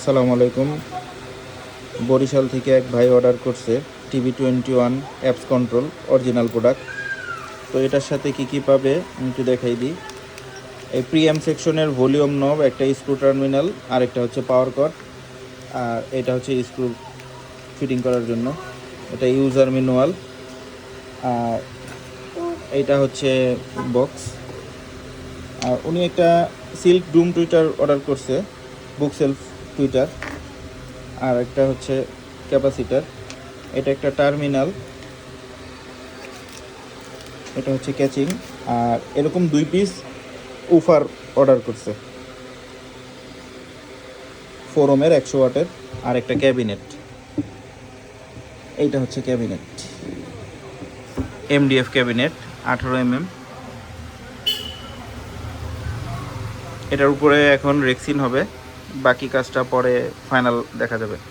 আসসালামু আলাইকুম। বরিশাল থেকে এক ভাই অর্ডার করছে TV21 apps control original product. তো এটার সাথে কি কি পাবে আমি একটু দেখাই দিই। এই প্রিএম সেকশনের ভলিউম নব, একটা স্ক্রু টার্মিনাল, আর একটা হচ্ছে পাওয়ার কর্ড, আর এটা হচ্ছে স্ক্রু ফিটিং করার জন্য। এটা ইউজার ম্যানুয়াল, আর এইটা হচ্ছে বক্স। আর উনি একটা সিল্ক ডুম টুইটার অর্ডার করছে, বুক সেলফ টুইটার। আর একটা হচ্ছে ক্যাপাসিটার, এটা একটা টার্মিনাল, এটা হচ্ছে ক্যাচিং। আর এরকম 2 পিস উফার অর্ডার করছে 4 ওহমের 100 ওয়াটের। আর একটা ক্যাবিনেট, এইটা হচ্ছে ক্যাবিনেট, MDF ক্যাবিনেট 18 mm। এটার উপরে এখন রেক্সিন হবে, বাকি কাজটা পরে ফাইনাল দেখা যাবে।